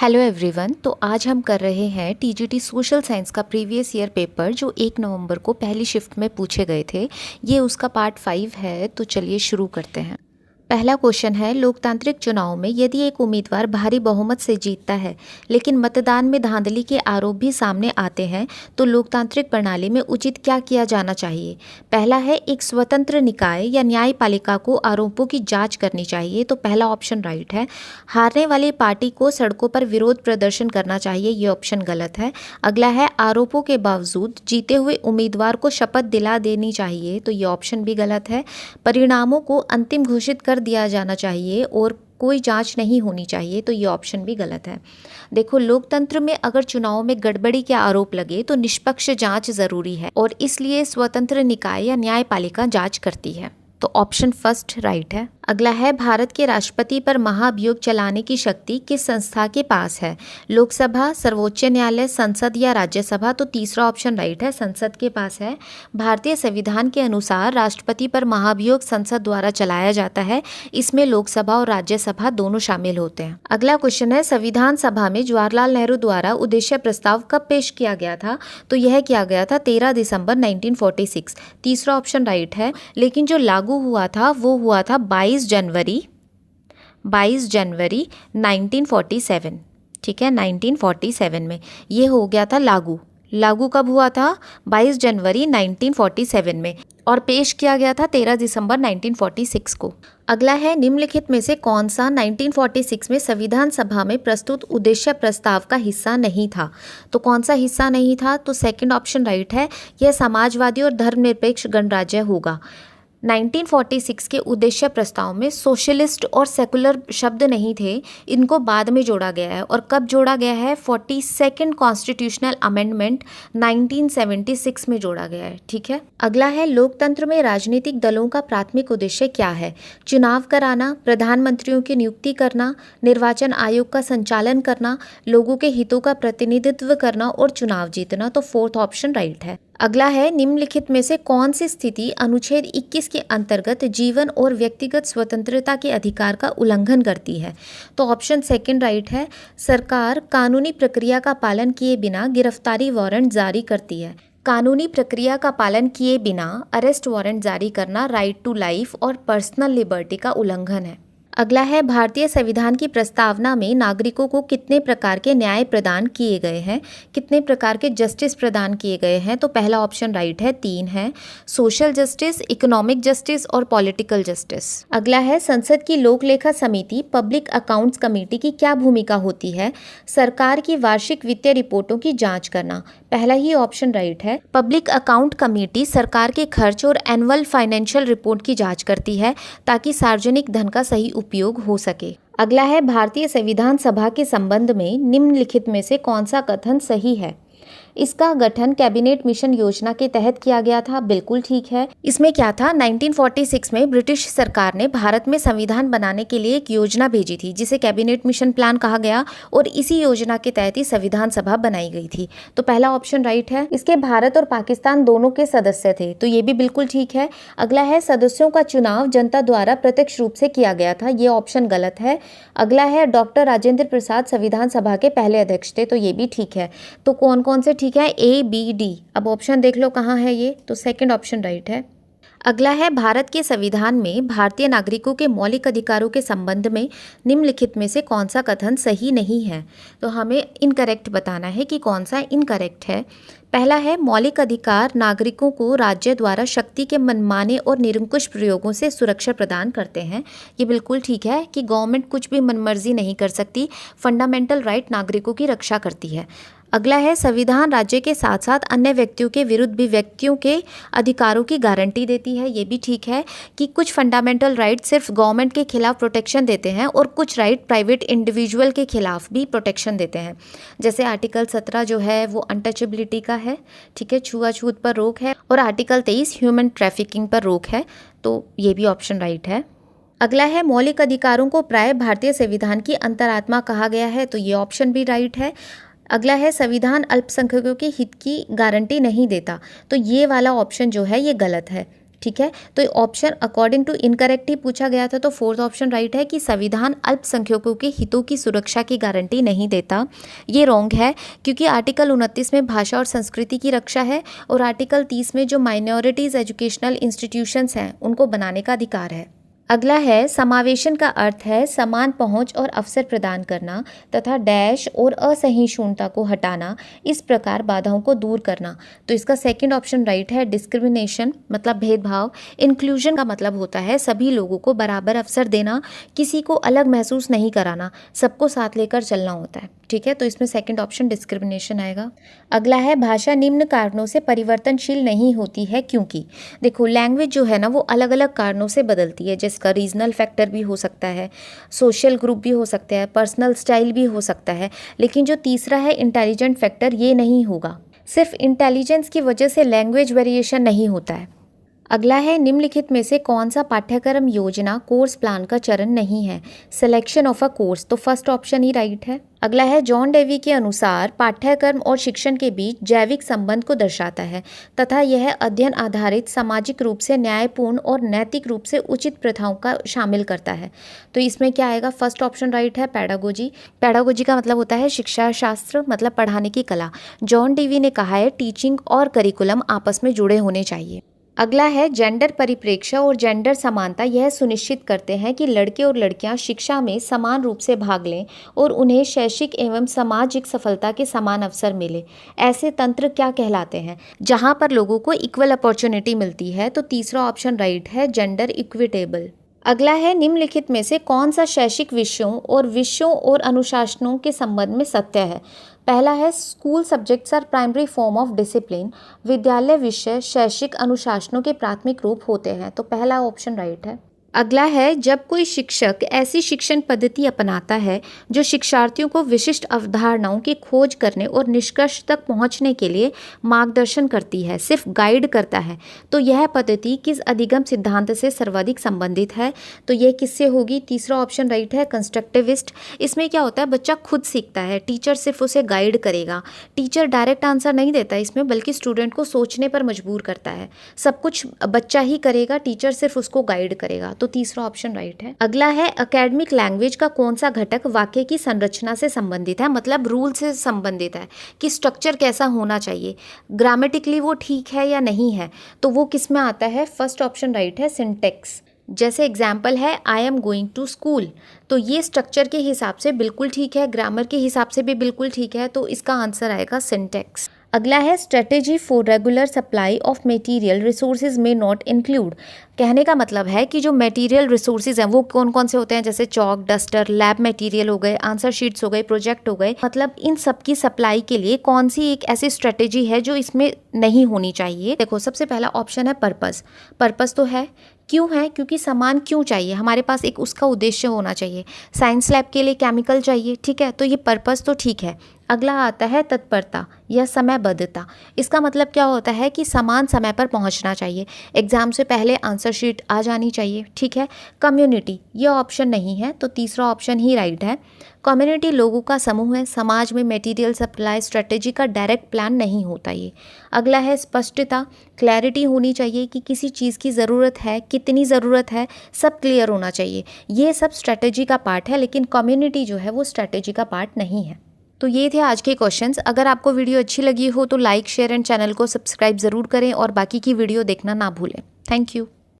Hello everyone. तो आज हम कर रहे हैं टीजीटी सोशल साइंस का प्रीवियस ईयर पेपर जो 1 नवंबर को पहली शिफ्ट में पूछे गए थे। ये उसका पार्ट 5 है, तो चलिए शुरू करते हैं। पहला क्वेश्चन है, लोकतांत्रिक चुनाव में यदि एक उम्मीदवार भारी बहुमत से जीतता है लेकिन मतदान में धांधली के आरोप भी सामने आते हैं तो लोकतांत्रिक प्रणाली में उचित क्या किया जाना चाहिए। पहला है, एक स्वतंत्र निकाय या न्यायपालिका को आरोपों की जांच करनी चाहिए, तो पहला ऑप्शन राइट है। हारने वाली पार्टी को सड़कों पर विरोध प्रदर्शन करना चाहिए, ये ऑप्शन गलत है। अगला है, आरोपों के बावजूद जीते हुए उम्मीदवार को शपथ दिला देनी चाहिए, तो ये ऑप्शन भी गलत है। परिणामों को अंतिम घोषित कर दिया जाना चाहिए और कोई जांच नहीं होनी चाहिए, तो ये ऑप्शन भी गलत है। देखो, लोकतंत्र में अगर चुनाव में गड़बड़ी के आरोप लगे तो निष्पक्ष जांच जरूरी है और इसलिए स्वतंत्र निकाय या न्यायपालिका जांच करती है, तो ऑप्शन फर्स्ट राइट है। अगला है, भारत के राष्ट्रपति पर महाभियोग चलाने की शक्ति किस संस्था के पास है। लोकसभा, सर्वोच्च न्यायालय, संसद या राज्यसभा, तो तीसरा ऑप्शन राइट है, संसद के पास है। भारतीय संविधान के अनुसार राष्ट्रपति पर महाभियोग संसद द्वारा चलाया जाता है। इसमें लोकसभा और राज्यसभा दोनों शामिल होते हैं। अगला क्वेश्चन है, संविधान सभा में जवाहरलाल नेहरू द्वारा उद्देश्य प्रस्ताव कब पेश किया गया था, तो यह किया गया था 13 दिसंबर 1946। तीसरा ऑप्शन राइट है। लेकिन जो लागू हुआ था वो हुआ था 22 जनवरी 1947। ठीक है, 1947 में ये हो गया था लागू। लागू कब हुआ था? 22 जनवरी 1947 में, और पेश किया गया था 13 दिसंबर 1946 को। अगला है, निम्नलिखित में से कौन सा 1946 में संविधान सभा में प्रस्तुत उद्देश्य प्रस्ताव का हिस्सा नहीं था। तो कौन सा हिस्सा नहीं था? तो सेकंड ऑप्शन राइट है, यह समाजवादी और धर्मनिरपेक्ष गणराज्य होगा। 1946 के उद्देश्य प्रस्ताव में सोशलिस्ट और सेकुलर शब्द नहीं थे, इनको बाद में जोड़ा गया है। और कब जोड़ा गया है? 42nd कॉन्स्टिट्यूशनल अमेंडमेंट 1976 में जोड़ा गया है। ठीक है। अगला है, लोकतंत्र में राजनीतिक दलों का प्राथमिक उद्देश्य क्या है। चुनाव कराना, प्रधानमंत्रियों की नियुक्ति करना, निर्वाचन आयोग का संचालन करना, लोगों के हितों का प्रतिनिधित्व करना और चुनाव जीतना, तो फोर्थ ऑप्शन राइट है। अगला है, निम्नलिखित में से कौन सी स्थिति अनुच्छेद 21 के अंतर्गत जीवन और व्यक्तिगत स्वतंत्रता के अधिकार का उल्लंघन करती है। तो ऑप्शन सेकंड राइट है। सरकार कानूनी प्रक्रिया का पालन किए बिना गिरफ्तारी वारंट जारी करती है। कानूनी प्रक्रिया का पालन किए बिना अरेस्ट वारंट जारी करना राइट टू लाइफ और पर्सनल लिबर्टी का उल्लंघन है। अगला है, भारतीय संविधान की प्रस्तावना में नागरिकों को कितने प्रकार के न्याय प्रदान किए गए हैं, कितने प्रकार के जस्टिस प्रदान किए गए हैं। तो पहला ऑप्शन राइट है, 3 है। सोशल जस्टिस, इकोनॉमिक जस्टिस और पॉलिटिकल जस्टिस। अगला है, संसद की लोक लेखा समिति पब्लिक अकाउंट्स कमेटी की क्या भूमिका होती है। सरकार की वार्षिक वित्तीय रिपोर्टों की जाँच करना, पहला ही ऑप्शन राइट है। पब्लिक अकाउंट कमेटी सरकार के खर्च और एनुअल फाइनेंशियल रिपोर्ट की जाँच करती है ताकि सार्वजनिक धन का सही उपयोग हो सके। अगला है, भारतीय संविधान सभा के संबंध में निम्नलिखित में से कौन सा कथन सही है। इसका गठन कैबिनेट मिशन योजना के तहत किया गया था, बिल्कुल ठीक है। इसमें क्या था, 1946 में ब्रिटिश सरकार ने भारत में संविधान बनाने के लिए एक योजना भेजी थी जिसे कैबिनेट मिशन प्लान कहा गया, और इसी योजना के तहत ही संविधान सभा बनाई गई थी, तो पहला ऑप्शन राइट है। इसके भारत और पाकिस्तान दोनों के सदस्य थे, तो ये भी बिल्कुल ठीक है। अगला है, सदस्यों का चुनाव जनता द्वारा प्रत्यक्ष रूप से किया गया था, ये ऑप्शन गलत है। अगला है, डॉक्टर राजेंद्र प्रसाद संविधान सभा के पहले अध्यक्ष थे, तो ये भी ठीक है। तो कौन कौन से ठीक है? ए, बी, डी। अब ऑप्शन देख लो कहाँ है ये, तो सेकंड ऑप्शन राइट है। अगला है, भारत के संविधान में भारतीय नागरिकों के मौलिक अधिकारों के संबंध में निम्नलिखित में से कौन सा कथन सही नहीं है। तो हमें इनकरेक्ट बताना है कि कौन सा इनकरेक्ट है। पहला है, मौलिक अधिकार नागरिकों को राज्य द्वारा शक्ति के मनमाने और निरंकुश प्रयोगों से सुरक्षा प्रदान करते हैं, ये बिल्कुल ठीक है कि गवर्नमेंट कुछ भी मनमर्जी नहीं कर सकती, फंडामेंटल राइट नागरिकों की रक्षा करती है। अगला है, संविधान राज्य के साथ साथ अन्य व्यक्तियों के विरुद्ध भी व्यक्तियों के अधिकारों की गारंटी देती है, ये भी ठीक है कि कुछ फंडामेंटल राइट सिर्फ गवर्नमेंट के खिलाफ प्रोटेक्शन देते हैं और कुछ राइट प्राइवेट इंडिविजुअल के खिलाफ भी प्रोटेक्शन देते हैं। जैसे आर्टिकल 17 जो है वो अनटचेबिलिटी का है, ठीक है, छुआछूत पर रोक है, और आर्टिकल 23 ह्यूमन ट्रैफिकिंग पर रोक है, तो ये भी ऑप्शन राइट है। अगला है, मौलिक अधिकारों को प्राय भारतीय संविधान की अंतरात्मा कहा गया है, तो ये ऑप्शन भी राइट है। अगला है, संविधान अल्पसंख्यकों के हित की गारंटी नहीं देता, तो ये वाला ऑप्शन जो है ये गलत है। ठीक है, तो ऑप्शन अकॉर्डिंग टू इनकरेक्ट ही पूछा गया था, तो फोर्थ ऑप्शन राइट है कि संविधान अल्पसंख्यकों के हितों की सुरक्षा की गारंटी नहीं देता। ये रॉन्ग है, क्योंकि आर्टिकल 29 में भाषा और संस्कृति की रक्षा है और आर्टिकल 30 में जो माइनॉरिटीज़ एजुकेशनल इंस्टीट्यूशंस हैं उनको बनाने का अधिकार है। अगला है समावेशन का अर्थ है समान पहुंच और अवसर प्रदान करना तथा डैश और असहिष्णुता को हटाना, इस प्रकार बाधाओं को दूर करना। तो इसका सेकंड ऑप्शन राइट है। डिस्क्रिमिनेशन मतलब भेदभाव, इंक्लूजन का मतलब होता है सभी लोगों को बराबर अवसर देना, किसी को अलग महसूस नहीं कराना, सबको साथ लेकर चलना होता है। ठीक है, तो इसमें सेकंड ऑप्शन डिस्क्रिमिनेशन आएगा। अगला है भाषा निम्न कारणों से परिवर्तनशील नहीं होती है क्योंकि, देखो लैंग्वेज जो है ना वो अलग अलग कारणों से बदलती है, जिसका रीजनल फैक्टर भी हो सकता है, सोशल ग्रुप भी हो सकता है, पर्सनल स्टाइल भी हो सकता है, लेकिन जो तीसरा है इंटेलिजेंट फैक्टर, ये नहीं होगा। सिर्फ इंटेलिजेंस की वजह से लैंग्वेज वेरिएशन नहीं होता है। अगला है निम्नलिखित में से कौन सा पाठ्यक्रम योजना कोर्स प्लान का चरण नहीं है। सिलेक्शन ऑफ अ कोर्स, तो फर्स्ट ऑप्शन ही राइट है। अगला है जॉन डेवी के अनुसार पाठ्यक्रम और शिक्षण के बीच जैविक संबंध को दर्शाता है तथा यह अध्ययन आधारित सामाजिक रूप से न्यायपूर्ण और नैतिक रूप से उचित प्रथाओं का शामिल करता है। तो इसमें क्या आएगा, फर्स्ट ऑप्शन राइट है पैडागोजी। पैडागोजी का मतलब होता है शिक्षा शास्त्र, मतलब पढ़ाने की कला। जॉन डेवी ने कहा है टीचिंग और करिकुलम आपस में जुड़े होने चाहिए। अगला है जेंडर परिप्रेक्ष्य और जेंडर समानता यह सुनिश्चित करते हैं कि लड़के और लड़कियां शिक्षा में समान रूप से भाग लें और उन्हें शैक्षिक एवं सामाजिक सफलता के समान अवसर मिले। ऐसे तंत्र क्या कहलाते हैं, जहां पर लोगों को इक्वल अपॉर्चुनिटी मिलती है। तो तीसरा ऑप्शन राइट है, जेंडर इक्विटेबल। अगला है निम्नलिखित में से कौन सा शैक्षिक विषयों और अनुशासनों के संबंध में सत्य है। पहला है school subjects are primary form of discipline. विद्यालय विषय शैक्षिक अनुशासनों के प्राथमिक रूप होते हैं। तो पहला ऑप्शन राइट है। अगला है जब कोई शिक्षक ऐसी शिक्षण पद्धति अपनाता है जो शिक्षार्थियों को विशिष्ट अवधारणाओं की खोज करने और निष्कर्ष तक पहुंचने के लिए मार्गदर्शन करती है, सिर्फ गाइड करता है, तो यह पद्धति किस अधिगम सिद्धांत से सर्वाधिक संबंधित है। तो यह किससे होगी, तीसरा ऑप्शन राइट है, कंस्ट्रक्टिविस्ट। इसमें क्या होता है, बच्चा खुद सीखता है, टीचर सिर्फ उसे गाइड करेगा। टीचर डायरेक्ट आंसर नहीं देता इसमें, बल्कि स्टूडेंट को सोचने पर मजबूर करता है। सब कुछ बच्चा ही करेगा, टीचर सिर्फ उसको गाइड करेगा। तो तीसरा ऑप्शन राइट है। अगला है एकेडमिक लैंग्वेज का कौन सा घटक वाक्य की संरचना से संबंधित है, मतलब रूल से संबंधित है कि स्ट्रक्चर कैसा होना चाहिए, ग्रामेटिकली वो ठीक है या नहीं है। तो वो किस में आता है, फर्स्ट ऑप्शन राइट है, सिंटेक्स। जैसे एग्जाम्पल है I am going to school, तो ये स्ट्रक्चर के हिसाब से बिल्कुल ठीक है, ग्रामर के हिसाब से भी बिल्कुल ठीक है, तो इसका आंसर आएगा सिंटेक्स। अगला है strategy for regular supply of material resources में नॉट इंक्लूड। कहने का मतलब है कि जो मटेरियल रिसोर्सेज हैं वो कौन कौन से होते हैं, जैसे चॉक, डस्टर, लैब मटेरियल हो गए, आंसर शीट्स हो गए, प्रोजेक्ट हो गए, मतलब इन सब की सप्लाई के लिए कौन सी एक ऐसी स्ट्रेटेजी है जो इसमें नहीं होनी चाहिए। देखो सबसे पहला ऑप्शन है पर्पस। पर्पस तो है, क्यों है, क्योंकि सामान क्यों चाहिए, हमारे पास एक उसका उद्देश्य होना चाहिए। साइंस लैब के लिए केमिकल चाहिए, ठीक है, तो ये पर्पस तो ठीक है। अगला आता है तत्परता या समयबद्धता। इसका मतलब क्या होता है कि समान समय पर पहुंचना चाहिए, एग्जाम से पहले आंसर शीट आ जानी चाहिए, ठीक है। कम्युनिटी, ये ऑप्शन नहीं है, तो तीसरा ऑप्शन ही राइट है। कम्युनिटी लोगों का समूह है, समाज में मटेरियल सप्लाई स्ट्रेटेजी का डायरेक्ट प्लान नहीं होता ये। अगला है स्पष्टता, क्लैरिटी होनी चाहिए कि किसी चीज़ की ज़रूरत है, कितनी ज़रूरत है, सब क्लियर होना चाहिए। ये सब स्ट्रेटेजी का पार्ट है, लेकिन कम्युनिटी जो है वो स्ट्रेटेजी का पार्ट नहीं है। तो ये थे आज के क्वेश्चंस। अगर आपको वीडियो अच्छी लगी हो तो लाइक, शेयर एंड चैनल को सब्सक्राइब ज़रूर करें और बाकी की वीडियो देखना ना भूलें। Thank you.